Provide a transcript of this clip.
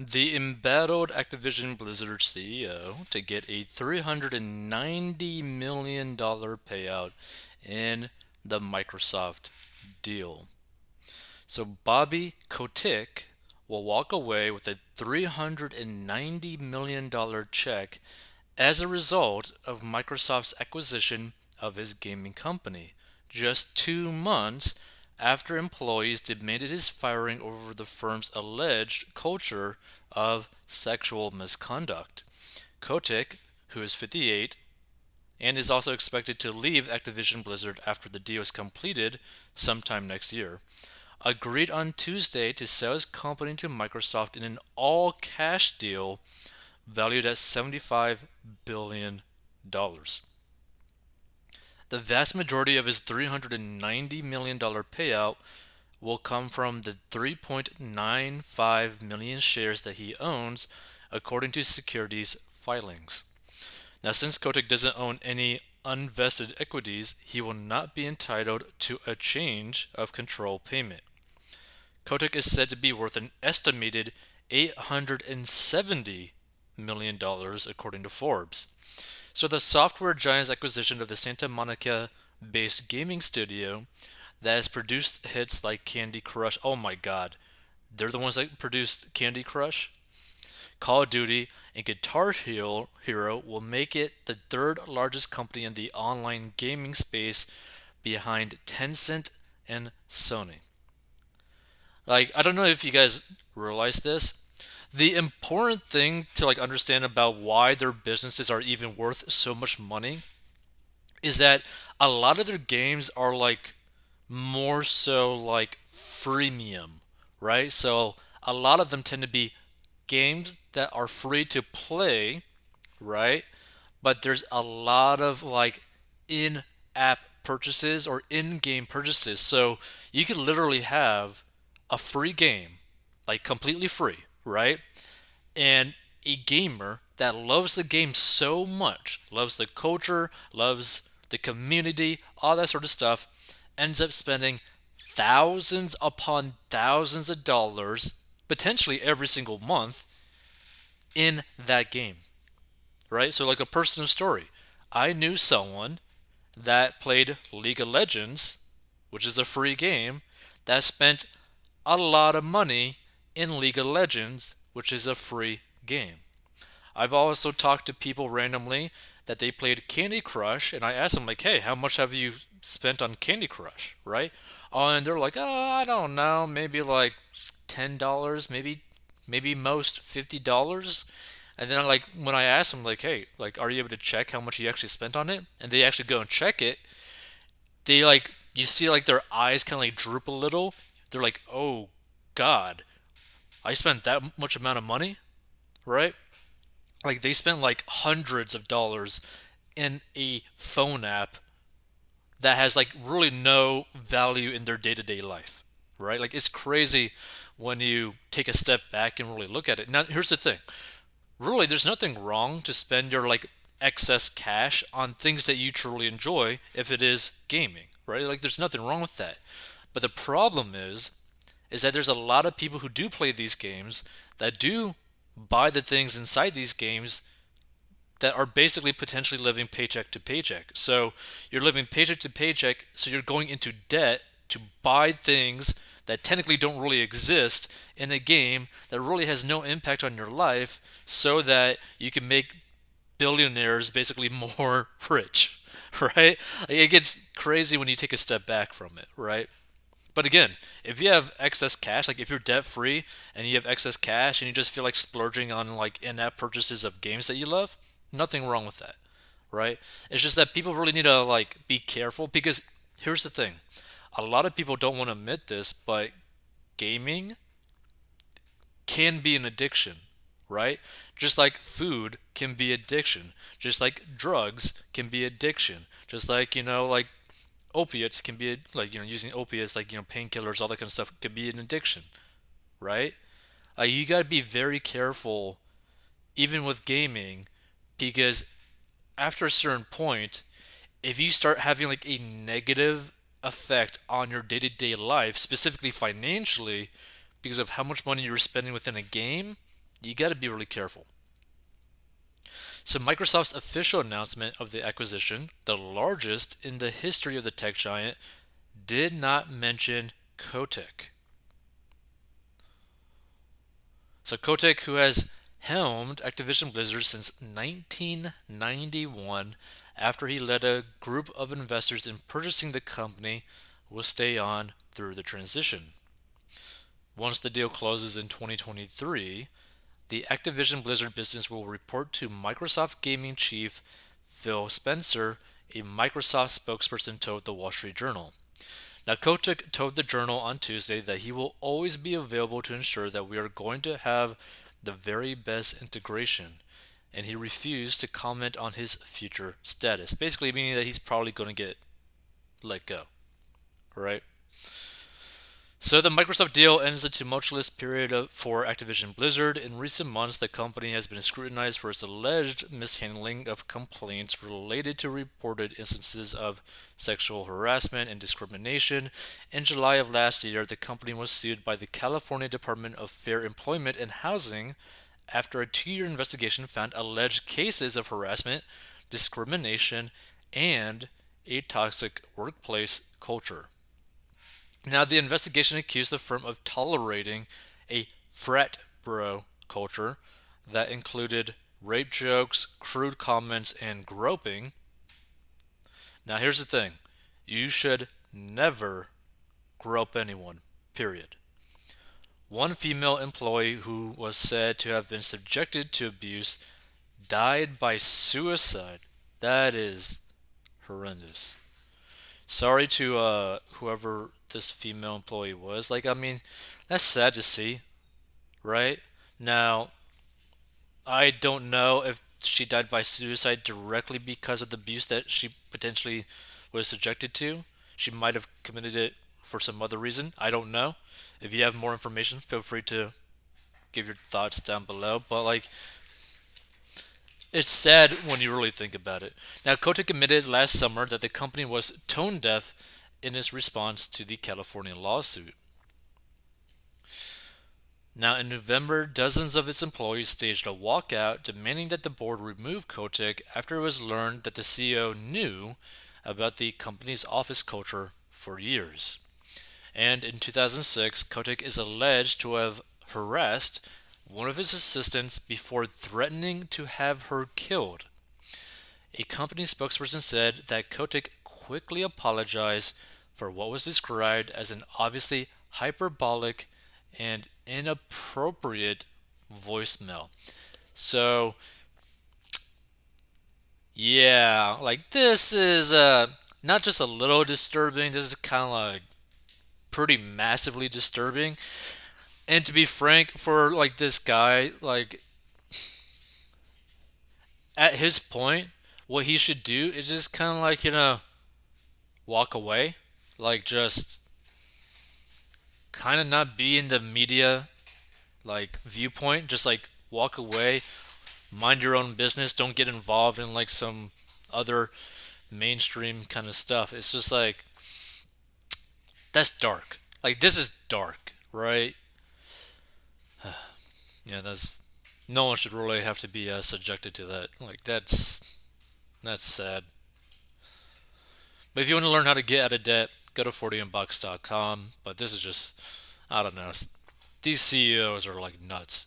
The embattled Activision Blizzard CEO to get a $390 million payout in the Microsoft deal. So Bobby Kotick will walk away with a $390 million check as a result of Microsoft's acquisition of his gaming company, just 2 months after employees demanded his firing over the firm's alleged culture of sexual misconduct. Kotick, who is 58 and is also expected to leave Activision Blizzard after the deal is completed sometime next year, agreed on Tuesday to sell his company to Microsoft in an all cash deal valued at $75 billion dollars. The vast majority of his $390 million payout will come from the 3.95 million shares that he owns, according to securities filings. Now, since Kotick doesn't own any unvested equities, he will not be entitled to a change of control payment. Kotick is said to be worth an estimated $870 million, according to Forbes. So the software giant's acquisition of the Santa Monica-based gaming studio that has produced hits like Candy Crush. Oh my God, they're the ones that produced Candy Crush. Call of Duty and Guitar Hero will make it the third largest company in the online gaming space behind Tencent and Sony. Like, I don't know if you guys realize this. The important thing to understand about why their businesses are even worth so much money is that a lot of their games are more so freemium, right? So a lot of them tend to be games that are free to play, right? But there's a lot of in-app purchases or in-game purchases. So you could literally have a free game, like completely free, right? And a gamer that loves the game so much, loves the culture, loves the community, all that sort of stuff, ends up spending thousands upon thousands of dollars, potentially every single month, in that game, right? So, like a personal story, I knew someone that played League of Legends, which is a free game, that spent a lot of money in League of Legends, which is a free game. I've also talked to people randomly that they played Candy Crush, and I asked them, like, hey, how much have you spent on Candy Crush, right? Oh, and they're like, oh, I don't know, maybe like $10, maybe most $50. And then when I asked them, like, hey, like, are you able to check how much you actually spent on it? And they actually go and check it. They you see their eyes kind of droop a little. They're like, oh God, I spent that much amount of money, right? Like they spent like hundreds of dollars in a phone app that has really no value in their day-to-day life, right? Like it's crazy when you take a step back and really look at it. Now, here's the thing. Really, there's nothing wrong to spend your excess cash on things that you truly enjoy if it is gaming, right? Like there's nothing wrong with that. But the problem is that there's a lot of people who do play these games that do buy the things inside these games that are basically potentially living paycheck to paycheck. So you're living paycheck to paycheck, so you're going into debt to buy things that technically don't really exist in a game that really has no impact on your life so that you can make billionaires basically more rich, right? It gets crazy when you take a step back from it, right? But again, if you have excess cash, like if you're debt free and you have excess cash and you just feel like splurging on in-app purchases of games that you love, nothing wrong with that, right? It's just that people really need to be careful because here's the thing. A lot of people don't want to admit this, but gaming can be an addiction, right? Just like food can be addiction, just like drugs can be addiction, just like opiates can be using opiates painkillers, all that kind of stuff could be an addiction, right? You got to be very careful even with gaming because after a certain point, if you start having a negative effect on your day-to-day life, specifically financially, because of how much money you're spending within a game, You got to be really careful. So, Microsoft's official announcement of the acquisition, the largest in the history of the tech giant, did not mention Kotick. So, Kotick, who has helmed Activision Blizzard since 1991 after he led a group of investors in purchasing the company, will stay on through the transition. Once the deal closes in 2023, the Activision Blizzard business will report to Microsoft Gaming chief Phil Spencer, a Microsoft spokesperson told the Wall Street Journal. Now, Kotick told the Journal on Tuesday that he will always be available to ensure that we are going to have the very best integration, and he refused to comment on his future status. Basically, meaning that he's probably going to get let go, right? So the Microsoft deal ends the tumultuous period for Activision Blizzard. In recent months, the company has been scrutinized for its alleged mishandling of complaints related to reported instances of sexual harassment and discrimination. In July of last year, the company was sued by the California Department of Fair Employment and Housing after a 2-year investigation found alleged cases of harassment, discrimination, and a toxic workplace culture. Now, the investigation accused the firm of tolerating a frat bro culture that included rape jokes, crude comments, and groping. Now, here's the thing: you should never grope anyone, period. One female employee who was said to have been subjected to abuse died by suicide. That is horrendous. Sorry to whoever this female employee was. Like, I mean, that's sad to see, right? Now, I don't know if she died by suicide directly because of the abuse that she potentially was subjected to. She might have committed it for some other reason. I don't know. If you have more information, feel free to give your thoughts down below. But, like, it's sad when you really think about it. Now, Kotick admitted last summer that the company was tone deaf in its response to the California lawsuit. Now, in November, dozens of its employees staged a walkout demanding that the board remove Kotick after it was learned that the CEO knew about the company's office culture for years. And in 2006, Kotick is alleged to have harassed one of his assistants before threatening to have her killed. A company spokesperson said that Kotick quickly apologized for what was described as an obviously hyperbolic and inappropriate voicemail. So, yeah, like this is not just a little disturbing, this is kind of like pretty massively disturbing. And to be frank, for like this guy, like at his point, what he should do is just kind of like, walk away. Like just kind of not be in the media like viewpoint. Just like walk away, mind your own business. Don't get involved in like some other mainstream kind of stuff. It's just like that's dark. Like this is dark, right? Yeah, that's no one should really have to be subjected to that. Like that's sad. But if you want to learn how to get out of debt, go to 40inbox.com. But this is just, I don't know. These CEOs are like nuts.